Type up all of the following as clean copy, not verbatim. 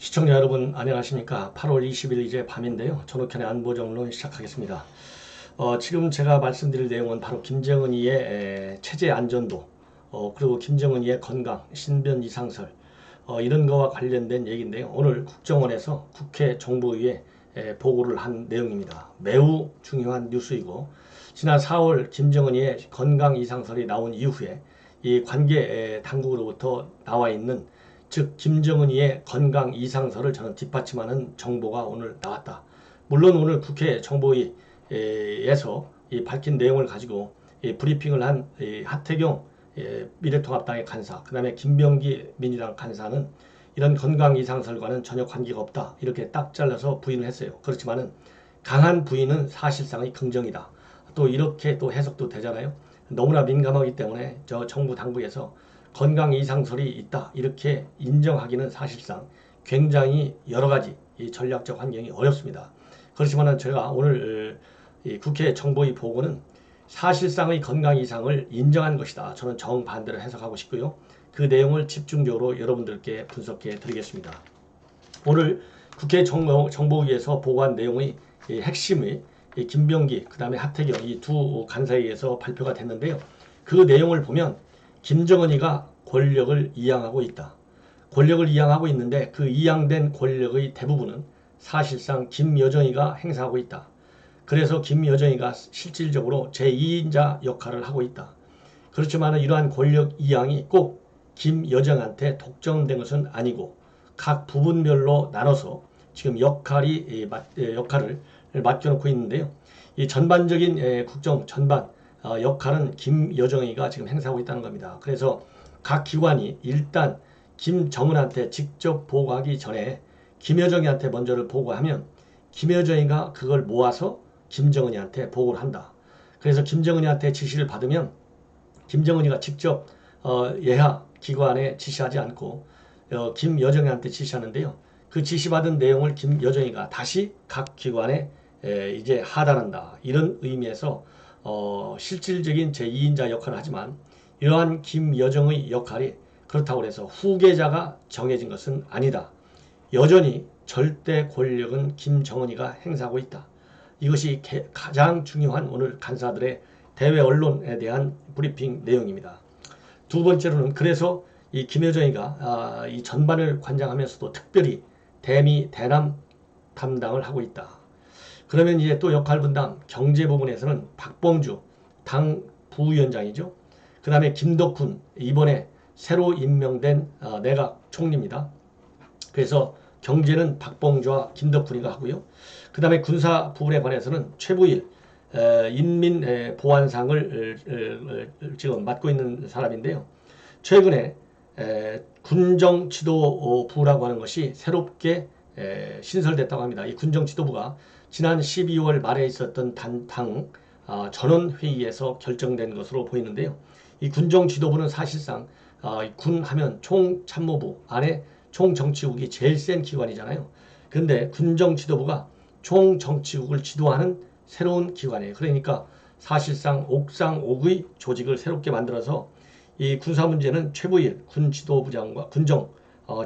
시청자 여러분 안녕하십니까. 8월 20일 이제 밤인데요. 전욱현의 안보정론 시작하겠습니다. 지금 제가 말씀드릴 내용은 바로 김정은이의 체제 안전도, 그리고 김정은이의 건강, 신변 이상설, 이런 거와 관련된 얘기인데요. 오늘 국정원에서 국회 정보위에 보고를 한 내용입니다. 매우 중요한 뉴스이고, 지난 4월 김정은이의 건강 이상설이 나온 이후에 이 관계 당국으로부터 나와 있는, 즉 김정은이의 건강 이상설을 저는 뒷받침하는 정보가 오늘 나왔다. 물론 오늘 국회 정보위에서 이 밝힌 내용을 가지고 브리핑을 한 하태경 미래통합당의 간사, 그 다음에 김병기 민주당 간사는 이런 건강 이상설과는 전혀 관계가 없다, 이렇게 딱 잘라서 부인을 했어요. 그렇지만은 강한 부인은 사실상의 긍정이다, 또 이렇게 또 해석도 되잖아요. 너무나 민감하기 때문에 저 정부 당국에서 건강 이상설이 있다, 이렇게 인정하기는 사실상 굉장히 여러 가지 이 전략적 환경이 어렵습니다. 그렇지만 제가 오늘 이 국회 정보위 보고는 사실상의 건강 이상을 인정한 것이다, 저는 정반대로 해석하고 싶고요. 그 내용을 집중적으로 여러분들께 분석해 드리겠습니다. 오늘 국회 정보위에서 보고한 내용의 핵심의 김병기, 그 다음에 하태경 이 두 간사에 의해서 발표가 됐는데요. 그 내용을 보면 김정은이가 권력을 이양하고 있다. 권력을 이양하고 있는데 그 이양된 권력의 대부분은 사실상 김여정이가 행사하고 있다. 그래서 김여정이가 실질적으로 제2인자 역할을 하고 있다. 그렇지만 이러한 권력 이양이 꼭 김여정한테 독점된 것은 아니고 각 부분별로 나눠서 지금 역할을 맡겨놓고 있는데요. 이 전반적인 국정 전반 역할은 김여정이가 지금 행사하고 있다는 겁니다. 그래서 각 기관이 일단 김정은한테 직접 보고하기 전에 김여정이한테 먼저를 보고하면 김여정이가 그걸 모아서 김정은이한테 보고를 한다. 그래서 김정은이한테 지시를 받으면 김정은이가 직접 예하 기관에 지시하지 않고 김여정이한테 지시하는데요. 그 지시받은 내용을 김여정이가 다시 각 기관에 이제 하달한다, 이런 의미에서 실질적인 제2인자 역할을 하지만 이러한 김여정의 역할이 그렇다고 해서 후계자가 정해진 것은 아니다. 여전히 절대 권력은 김정은이가 행사하고 있다. 이것이 가장 중요한 오늘 간사들의 대외 언론에 대한 브리핑 내용입니다. 두 번째로는 그래서 이 김여정이가 이 전반을 관장하면서도 특별히 대남 담당을 하고 있다. 그러면 이제 또 역할 분담, 경제 부분에서는 박봉주 당 부위원장이죠. 그 다음에 김덕훈, 이번에 새로 임명된 내각 총리입니다. 그래서 경제는 박봉주와 김덕훈이가 하고요. 그 다음에 군사 부분에 관해서는 최부일 인민보안상을 지금 맡고 있는 사람인데요. 최근에 군정지도부라고 하는 것이 새롭게 신설됐다고 합니다. 이 군정지도부가 지난 12월 말에 있었던 당 전원회의에서 결정된 것으로 보이는데요. 이 군정지도부는 사실상 군 하면 총참모부 안에 총정치국이 제일 센 기관이잖아요. 그런데 군정지도부가 총정치국을 지도하는 새로운 기관이에요. 그러니까 사실상 옥상옥의 조직을 새롭게 만들어서 이 군사 문제는 최부일 군지도부장과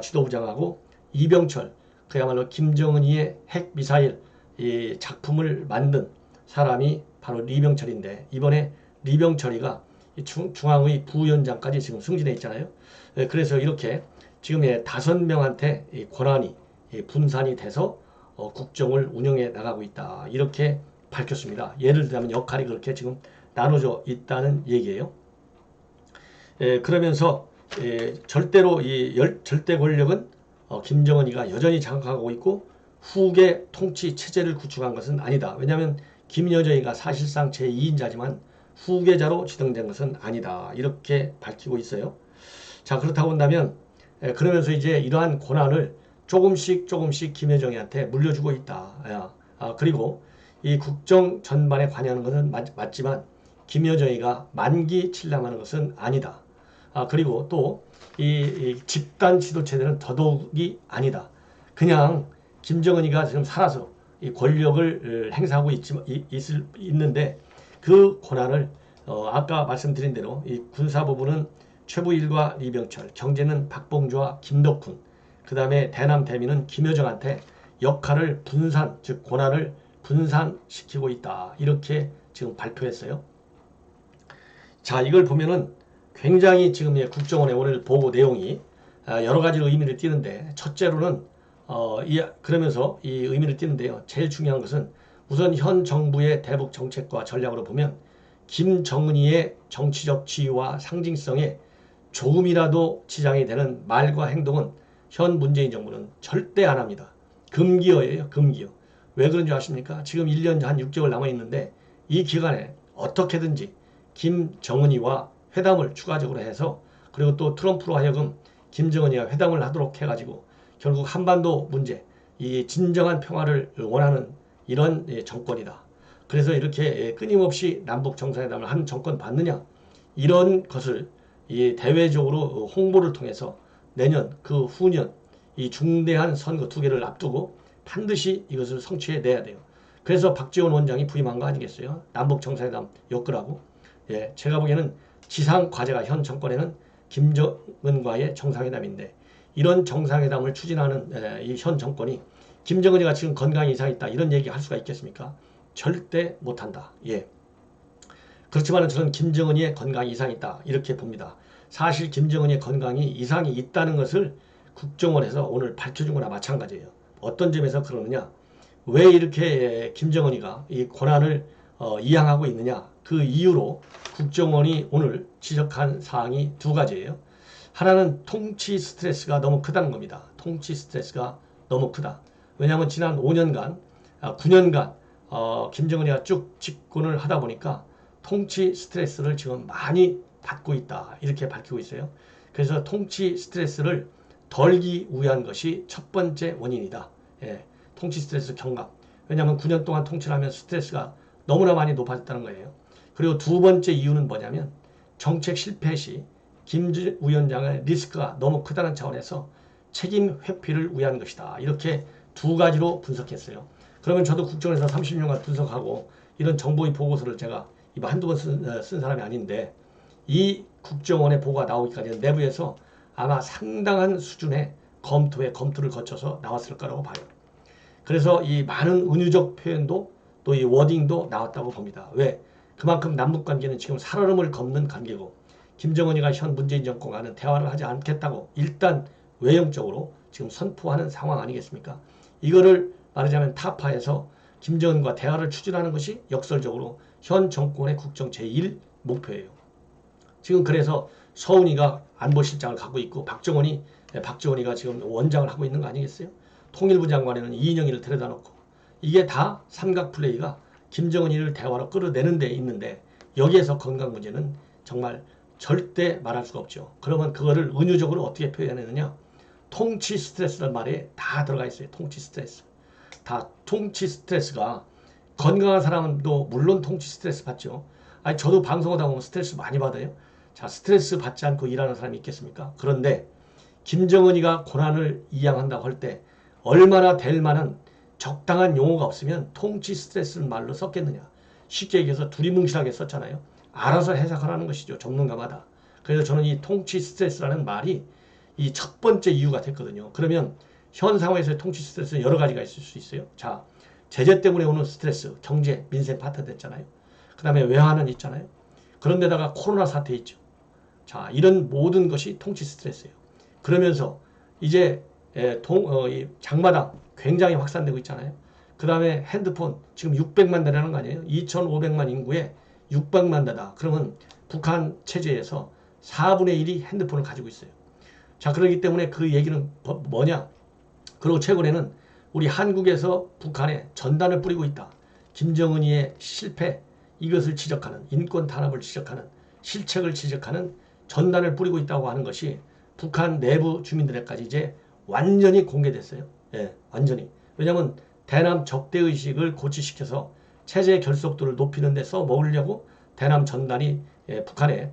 지도부장하고 이병철, 그야말로 김정은이의 핵미사일 이 작품을 만든 사람이 바로 리병철인데, 이번에 리병철이가 중앙의 부위원장까지 지금 승진해 있잖아요. 그래서 이렇게 지금 5명한테 권한이 분산이 돼서 국정을 운영해 나가고 있다, 이렇게 밝혔습니다. 예를 들자면 역할이 그렇게 지금 나눠져 있다는 얘기예요. 그러면서 절대로 절대 권력은 김정은이가 여전히 장악하고 있고 후계 통치 체제를 구축한 것은 아니다. 왜냐하면 김여정이가 사실상 제2인자지만 후계자로 지정된 것은 아니다, 이렇게 밝히고 있어요. 자, 그렇다고 한다면 그러면서 이제 이러한 권한을 조금씩 김여정이한테 물려주고 있다. 그리고 이 국정 전반에 관여하는 것은 맞지만 김여정이가 만기 칠람하는 것은 아니다. 그리고 또 이 집단 지도체제는 더더욱이 아니다. 그냥 김정은이가 지금 살아서 이 권력을 행사하고 있는데 그 권한을 아까 말씀드린 대로 이 군사부부는 최부일과 리병철, 경제는 박봉주와 김덕훈, 그 다음에 대남 대민은 김여정한테 역할을 분산, 즉 권한을 분산시키고 있다. 이렇게 지금 발표했어요. 자, 이걸 보면은 굉장히 지금 국정원의 오늘 보고 내용이 여러 가지 의미를 띠는데, 첫째로는 그러면서 이 의미를 띠는데요. 제일 중요한 것은 우선 현 정부의 대북 정책과 전략으로 보면 김정은이의 정치적 지위와 상징성에 조금이라도 지장이 되는 말과 행동은 현 문재인 정부는 절대 안 합니다. 금기어예요, 금기어. 왜 그런 줄 아십니까? 지금 1년 한 6개월 남아 있는데 이 기간에 어떻게든지 김정은이와 회담을 추가적으로 해서, 그리고 또 트럼프로 하여금 김정은이와 회담을 하도록 해가지고 결국 한반도 문제, 이 진정한 평화를 원하는 이런 정권이다. 그래서 이렇게 끊임없이 남북 정상회담을 한 정권 받느냐, 이런 것을 이 대외적으로 홍보를 통해서 내년 그 후년 이 중대한 선거 2개를 앞두고 반드시 이것을 성취해내야 돼요. 그래서 박지원 원장이 부임한 거 아니겠어요? 남북 정상회담 엮으라고. 제가 보기에는 지상 과제가 현 정권에는 김정은과의 정상회담인데, 이런 정상회담을 추진하는 이 현 정권이 김정은이가 지금 건강에 이상이 있다 이런 얘기 할 수가 있겠습니까? 절대 못한다. 그렇지만 저는 김정은이의 건강에 이상이 있다 이렇게 봅니다. 사실 김정은이의 건강이 이상이 있다는 것을 국정원에서 오늘 밝혀준 거나 마찬가지예요. 어떤 점에서 그러느냐, 왜 이렇게 김정은이가 이 권한을 이양하고 있느냐, 그 이유로 국정원이 오늘 지적한 사항이 2가지예요. 하나는 통치 스트레스가 너무 크다는 겁니다. 통치 스트레스가 너무 크다. 왜냐하면 지난 5년간, 9년간 김정은이가 쭉 집권을 하다 보니까 통치 스트레스를 지금 많이 받고 있다 이렇게 밝히고 있어요. 그래서 통치 스트레스를 덜기 위한 것이 첫 번째 원인이다. 통치 스트레스 경감. 왜냐하면 9년 동안 통치를 하면 스트레스가 너무나 많이 높아졌다는 거예요. 그리고 2번째 이유는 뭐냐면 정책 실패 시 김 위원장의 리스크가 너무 크다는 차원에서 책임 회피를 위한 것이다. 이렇게 2가지로 분석했어요. 그러면 저도 국정원에서 30년간 분석하고 이런 정보의 보고서를 제가 한두 번 쓴 사람이 아닌데, 이 국정원의 보고가 나오기까지는 내부에서 아마 상당한 수준의 검토를 거쳐서 나왔을 거라고 봐요. 그래서 이 많은 은유적 표현도 또 이 워딩도 나왔다고 봅니다. 왜? 그만큼 남북관계는 지금 살얼음을 걷는 관계고, 김정은이가 현 문재인 정권과는 대화를 하지 않겠다고 일단 외형적으로 지금 선포하는 상황 아니겠습니까? 이거를 말하자면 타파해서 김정은과 대화를 추진하는 것이 역설적으로 현 정권의 국정 제1 목표예요. 지금 그래서 서훈이가 안보실장을 갖고 있고 박정원이가 지금 원장을 하고 있는 거 아니겠어요? 통일부 장관에는 이인영이를 데려다 놓고, 이게 다 삼각 플레이가 김정은이를 대화로 끌어내는 데 있는데, 여기에서 건강 문제는 정말 절대 말할 수가 없죠. 그러면 그거를 은유적으로 어떻게 표현했느냐, 통치 스트레스라는 말에 다 들어가 있어요. 통치 스트레스. 다 통치 스트레스가, 건강한 사람도 물론 통치 스트레스 받죠. 아니, 저도 방송하다 보면 스트레스 많이 받아요. 자, 스트레스 받지 않고 일하는 사람이 있겠습니까? 그런데 김정은이가 권한을 이양한다고 할 때 얼마나 될 만한 적당한 용어가 없으면 통치 스트레스를 말로 썼겠느냐. 쉽게 얘기해서 두리뭉실하게 썼잖아요. 알아서 해석하라는 것이죠. 전문가마다. 그래서 저는 이 통치 스트레스라는 말이 이 첫 번째 이유가 됐거든요. 그러면 현 상황에서의 통치 스트레스는 여러 가지가 있을 수 있어요. 자, 제재 때문에 오는 스트레스, 경제, 민생 파탄 됐잖아요. 그 다음에 외환은 있잖아요. 그런데다가 코로나 사태 있죠. 자, 이런 모든 것이 통치 스트레스예요. 그러면서 이제 장마당 굉장히 확산되고 있잖아요. 그 다음에 핸드폰 지금 600만 대라는 거 아니에요? 2,500만 인구에 600만 대다. 그러면 북한 체제에서 4분의 1이 핸드폰을 가지고 있어요. 자, 그렇기 때문에 그 얘기는 뭐냐? 그리고 최근에는 우리 한국에서 북한에 전단을 뿌리고 있다. 김정은이의 실패, 이것을 지적하는, 인권 탄압을 지적하는, 실책을 지적하는 전단을 뿌리고 있다고 하는 것이 북한 내부 주민들에까지 이제 완전히 공개됐어요. 완전히. 왜냐하면 대남 적대의식을 고취시켜서 체제 결속도를 높이는 데 써먹으려고 대남 전단이 북한에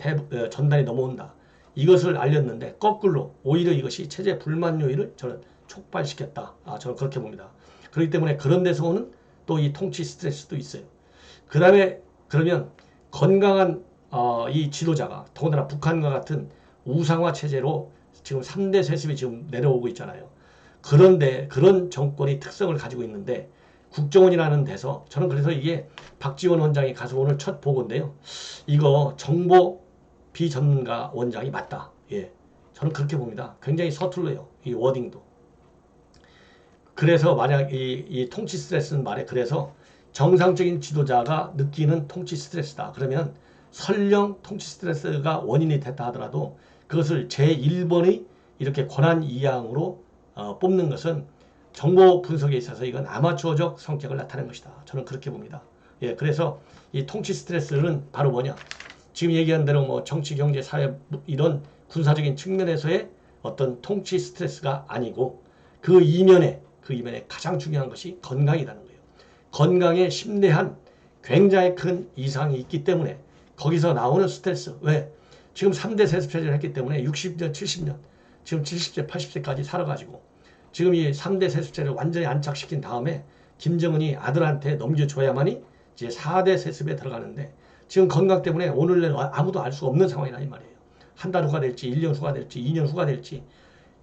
전단이 넘어온다. 이것을 알렸는데 거꾸로 오히려 이것이 체제 불만 요인을 저는 촉발시켰다. 저는 그렇게 봅니다. 그렇기 때문에 그런 데서 오는 또 이 통치 스트레스도 있어요. 그 다음에 그러면 건강한 이 지도자가 더군다나 북한과 같은 우상화 체제로 지금 3대 세습이 지금 내려오고 있잖아요. 그런데 그런 정권이 특성을 가지고 있는데 국정원이라는 데서 저는 그래서 이게 박지원 원장이 가서 오늘 첫 보고인데요. 이거 정보 비전문가 원장이 맞다. 예, 저는 그렇게 봅니다. 굉장히 서툴러요. 이 워딩도. 그래서 만약 이 통치 스트레스는 말에 그래서 정상적인 지도자가 느끼는 통치 스트레스다. 그러면 설령 통치 스트레스가 원인이 됐다 하더라도 그것을 제1번의 이렇게 권한 이양으로 뽑는 것은 정보 분석에 있어서 이건 아마추어적 성격을 나타낸 것이다. 저는 그렇게 봅니다. 예, 그래서 이 통치 스트레스는 바로 뭐냐? 지금 얘기한 대로 뭐 정치, 경제, 사회 이런 군사적인 측면에서의 어떤 통치 스트레스가 아니고 그 이면에 가장 중요한 것이 건강이라는 거예요. 건강에 심대한 굉장히 큰 이상이 있기 때문에 거기서 나오는 스트레스. 왜? 지금 3대 세습체제를 했기 때문에 60년, 70년, 지금 70세, 80세까지 살아가지고 지금 이 3대 세습체를 완전히 안착시킨 다음에 김정은이 아들한테 넘겨줘야만이 이제 4대 세습에 들어가는데 지금 건강 때문에 오늘 내일 아무도 알 수 없는 상황이라 이 말이에요. 한 달 후가 될지 1년 후가 될지 2년 후가 될지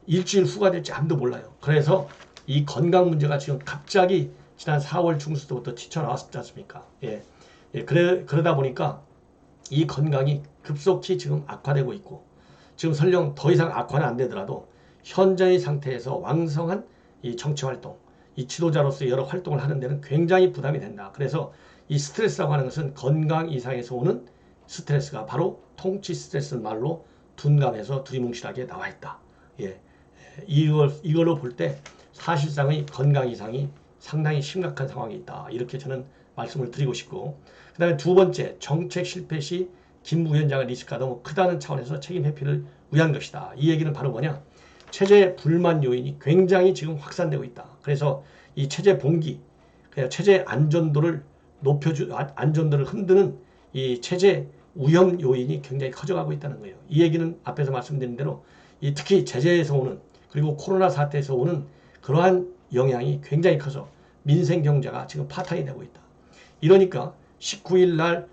일주일 후가 될지 아무도 몰라요. 그래서 이 건강 문제가 지금 갑자기 지난 4월 중순부터 튀쳐나왔지 않습니까? 예. 예, 그러다 보니까 이 건강이 급속히 지금 악화되고 있고 지금 설령 더 이상 악화는 안 되더라도 현재의 상태에서 왕성한 이 정치활동, 이 지도자로서 여러 활동을 하는 데는 굉장히 부담이 된다. 그래서 이 스트레스라고 하는 것은 건강 이상에서 오는 스트레스가 바로 통치 스트레스 말로 둔감해서 두리뭉실하게 나와 있다. 예. 이걸로 볼 때 사실상의 건강 이상이 상당히 심각한 상황이 있다. 이렇게 저는 말씀을 드리고 싶고 그 다음에 두 번째 정책 실패 시 김 부위원장의 리스크가 너무 크다는 차원에서 책임 회피를 위한 것이다. 이 얘기는 바로 뭐냐? 체제 불만 요인이 굉장히 지금 확산되고 있다. 그래서 이 체제 봉기, 체제 안전도를 안전도를 흔드는 이 체제 위험 요인이 굉장히 커져가고 있다는 거예요. 이 얘기는 앞에서 말씀드린 대로 특히 제재에서 오는 그리고 코로나 사태에서 오는 그러한 영향이 굉장히 커서 민생 경제가 지금 파탄이 되고 있다. 이러니까 19일 날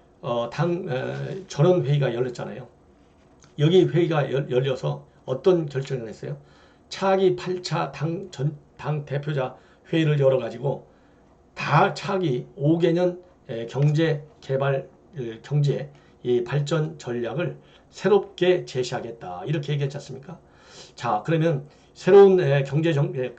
당 전원회의가 열렸잖아요. 여기 회의가 열려서 어떤 결정을 했어요? 차기 8차 당 대표자 회의를 열어가지고 다 차기 5개년 경제 개발 경제 이 발전 전략을 새롭게 제시하겠다. 이렇게 얘기했지 않습니까? 자, 그러면 새로운 경제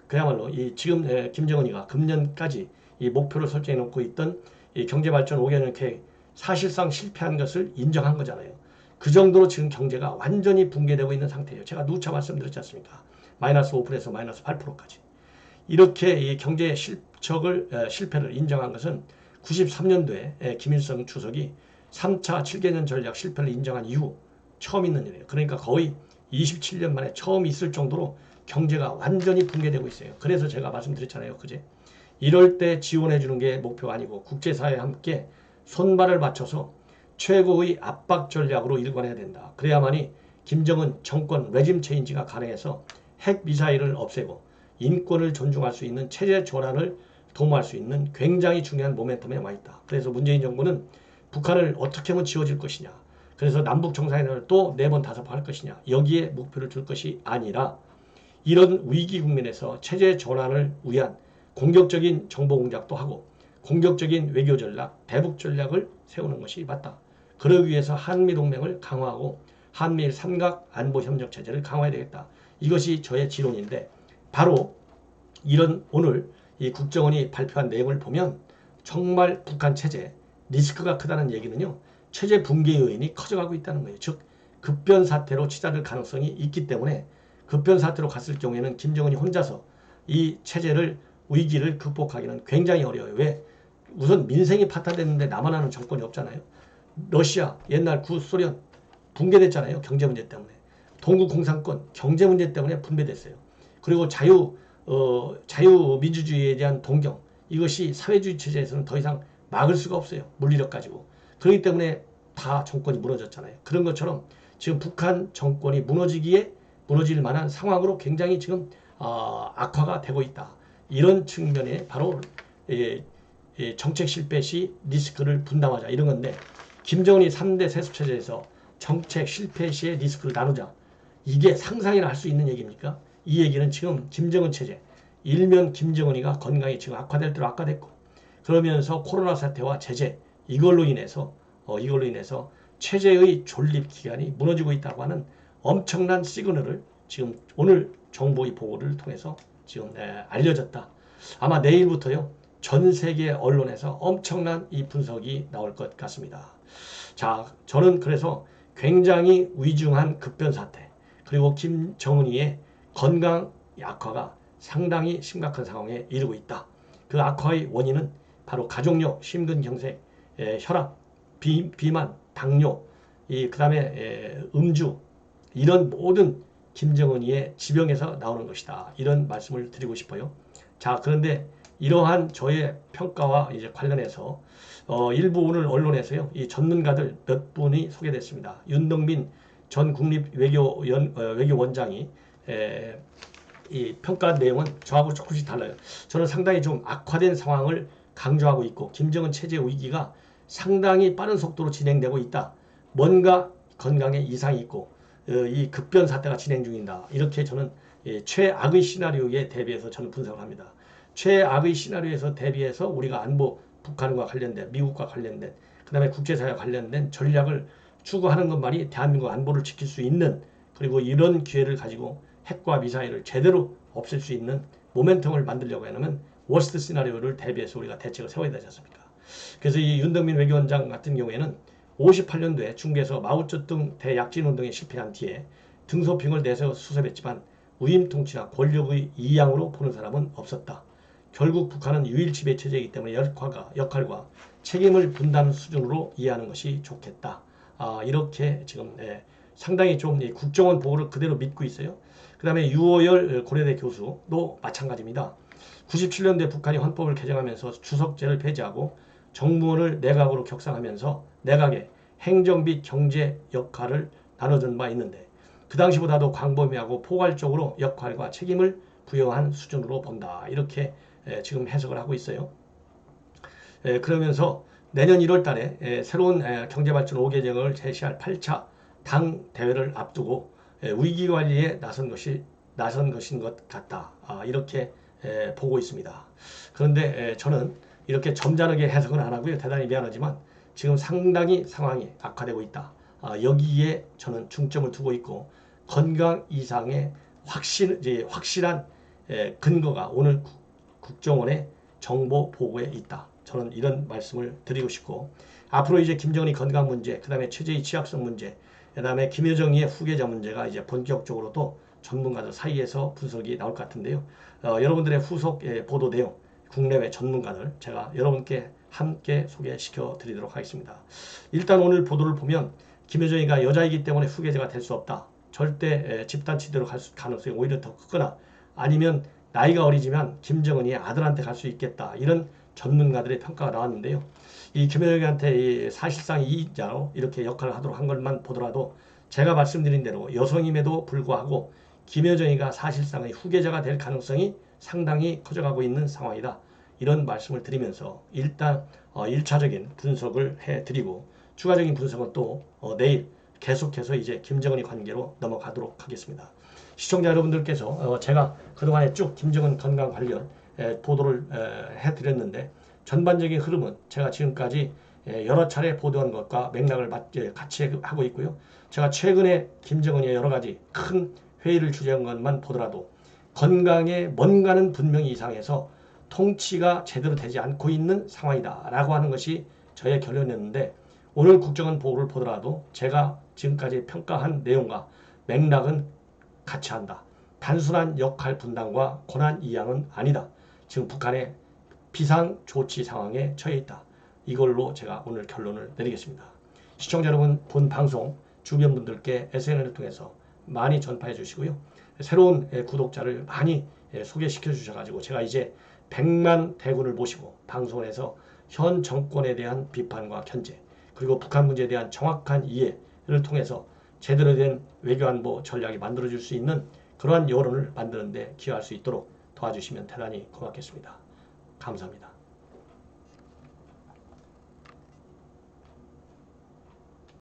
그야말로 지금 김정은이가 금년까지 이 목표를 설정해 놓고 있던 이 경제 발전 5개년 계획 사실상 실패한 것을 인정한 거잖아요. 그 정도로 지금 경제가 완전히 붕괴되고 있는 상태예요. 제가 누차 말씀드렸지 않습니까? 마이너스 5%에서 마이너스 8%까지. 이렇게 이 경제 실패를 인정한 것은 93년도에 김일성 주석이 3차 7개년 전략 실패를 인정한 이후 처음 있는 일이에요. 그러니까 거의 27년 만에 처음 있을 정도로 경제가 완전히 붕괴되고 있어요. 그래서 제가 말씀드렸잖아요. 그제 이럴 때 지원해 주는 게 목표가 아니고 국제사회와 함께 손발을 맞춰서 최고의 압박 전략으로 일관해야 된다. 그래야만이 김정은 정권 레짐 체인지가 가능해서 핵 미사일을 없애고 인권을 존중할 수 있는 체제 전환을 도모할 수 있는 굉장히 중요한 모멘텀에 와 있다. 그래서 문재인 정부는 북한을 어떻게 하면 지워질 것이냐. 그래서 남북 정상회담을 또 4번 5번 할 것이냐. 여기에 목표를 둘 것이 아니라 이런 위기 국면에서 체제 전환을 위한 공격적인 정보 공작도 하고 공격적인 외교 전략, 대북 전략을 세우는 것이 맞다. 그러기 위해서 한미동맹을 강화하고 한미일 삼각 안보협력 체제를 강화해야 되겠다. 이것이 저의 지론인데 바로 이런 오늘 이 국정원이 발표한 내용을 보면 정말 북한 체제 리스크가 크다는 얘기는요. 체제 붕괴 요인이 커져가고 있다는 거예요. 즉 급변 사태로 치달을 가능성이 있기 때문에 급변 사태로 갔을 경우에는 김정은이 혼자서 이 체제를 위기를 극복하기는 굉장히 어려워요. 왜? 우선 민생이 파탄됐는데 나만 하는 정권이 없잖아요. 러시아, 옛날 구소련 붕괴됐잖아요. 경제 문제 때문에. 동구 공산권 경제 문제 때문에 분배됐어요. 그리고 자유민주주의에 대한 동경 이것이 사회주의 체제에서는 더 이상 막을 수가 없어요. 물리력 가지고. 그렇기 때문에 다 정권이 무너졌잖아요. 그런 것처럼 지금 북한 정권이 무너질 만한 상황으로 굉장히 지금 악화가 되고 있다. 이런 측면에 바로 정책 실패 시 리스크를 분담하자 이런 건데 김정은이 3대 세습체제에서 정책 실패 시의 리스크를 나누자. 이게 상상이나 할 수 있는 얘기입니까? 이 얘기는 지금 김정은 체제, 일면 김정은이가 건강이 지금 악화될 대로 악화됐고, 그러면서 코로나 사태와 제재 이걸로 인해서 체제의 존립 기간이 무너지고 있다고 하는 엄청난 시그널을 지금 오늘 정부의 보고를 통해서 지금 알려졌다. 아마 내일부터요 전 세계 언론에서 엄청난 이 분석이 나올 것 같습니다. 자, 저는 그래서 굉장히 위중한 급변 사태, 그리고 김정은이의 건강 악화가 상당히 심각한 상황에 이르고 있다. 그 악화의 원인은 바로 가족력, 심근경색, 혈압, 비만, 당뇨, 그 다음에 음주, 이런 모든 김정은이의 지병에서 나오는 것이다. 이런 말씀을 드리고 싶어요. 자, 그런데 이러한 저의 평가와 이제 관련해서 일부 오늘 언론에서요 이 전문가들 몇 분이 소개됐습니다. 윤덕민 전 국립외교원장이 이 평가 내용은 저하고 조금씩 달라요. 저는 상당히 좀 악화된 상황을 강조하고 있고, 김정은 체제 위기가 상당히 빠른 속도로 진행되고 있다. 뭔가 건강에 이상이 있고 이 급변 사태가 진행 중이다. 이렇게 저는 최악의 시나리오에 대비해서 저는 분석을 합니다. 최악의 시나리오에서 대비해서 우리가 안보, 북한과 관련된, 미국과 관련된, 그 다음에 국제사회와 관련된 전략을 추구하는 것만이 대한민국 안보를 지킬 수 있는, 그리고 이런 기회를 가지고 핵과 미사일을 제대로 없앨 수 있는 모멘텀을 만들려고 하면 워스트 시나리오를 대비해서 우리가 대책을 세워야 되지 않습니까? 그래서 이 윤덕민 외교원장 같은 경우에는 58년도에 중국에서 마오쩌둥 대약진운동에 실패한 뒤에 등소평을 내세워 수습했지만 위임통치나 권력의 이양으로 보는 사람은 없었다. 결국 북한은 유일지배 체제이기 때문에 역할과 책임을 분담하는 수준으로 이해하는 것이 좋겠다. 이렇게 지금 상당히 좀 국정원 보고를 그대로 믿고 있어요. 그 다음에 유호열 고려대 교수도 마찬가지입니다. 97년도에 북한이 헌법을 개정하면서 주석제를 폐지하고 정무원을 내각으로 격상하면서 내각의 행정 및 경제 역할을 나눠준 바 있는데, 그 당시보다도 광범위하고 포괄적으로 역할과 책임을 부여한 수준으로 본다. 이렇게 지금 해석을 하고 있어요. 그러면서 내년 1월 달에 새로운 경제발전 5개정을 제시할 8차 당 대회를 앞두고 위기관리에 나선 것인 것 같다. 이렇게 보고 있습니다. 그런데 저는 이렇게 점잖게 해석은 안 하고요. 대단히 미안하지만 지금 상당히 상황이 악화되고 있다. 여기에 저는 중점을 두고 있고, 건강 이상의 확실한 근거가 오늘 국정원의 정보 보고에 있다. 저는 이런 말씀을 드리고 싶고, 앞으로 이제 김정은이 건강 문제, 그 다음에 체제의 취약성 문제, 그 다음에 김여정의 후계자 문제가 이제 본격적으로 또 전문가들 사이에서 분석이 나올 것 같은데요. 여러분들의 후속 보도 내용, 국내외 전문가들 제가 여러분께 함께 소개시켜 드리도록 하겠습니다. 일단 오늘 보도를 보면 김여정이가 여자이기 때문에 후계자가 될 수 없다. 절대 집단치대로 갈 가능성이 오히려 더 크거나, 아니면 나이가 어리지만 김정은이 아들한테 갈 수 있겠다. 이런 전문가들의 평가가 나왔는데요. 이 김여정한테 사실상 이익자로 이렇게 역할을 하도록 한 것만 보더라도 제가 말씀드린 대로 여성임에도 불구하고 김여정이가 사실상의 후계자가 될 가능성이 상당히 커져가고 있는 상황이다. 이런 말씀을 드리면서 일단 1차적인 분석을 해드리고, 추가적인 분석은 또 내일 계속해서 이제 김정은이 관계로 넘어가도록 하겠습니다. 시청자 여러분들께서 제가 그동안에 쭉 김정은 건강 관련 보도를 해드렸는데, 전반적인 흐름은 제가 지금까지 여러 차례 보도한 것과 맥락을 같이 하고 있고요. 제가 최근에 김정은의 여러 가지 큰 회의를 주재한 것만 보더라도 건강에 뭔가는 분명히 이상해서 통치가 제대로 되지 않고 있는 상황이다 라고 하는 것이 저의 결론이었는데, 오늘 국정원 보고를 보더라도 제가 지금까지 평가한 내용과 맥락은 같이 한다. 단순한 역할 분담과 권한 이양은 아니다. 지금 북한의 비상조치 상황에 처해 있다. 이걸로 제가 오늘 결론을 내리겠습니다. 시청자 여러분, 본 방송 주변 분들께 SNS를 통해서 많이 전파해 주시고요. 새로운 구독자를 많이 소개시켜 주셔가지고 제가 이제 100만 대군을 모시고 방송에서 현 정권에 대한 비판과 견제, 그리고 북한 문제에 대한 정확한 이해를 통해서 제대로 된 외교안보 전략이 만들어질 수 있는 그러한 여론을 만드는 데 기여할 수 있도록 도와주시면 대단히 고맙겠습니다. 감사합니다.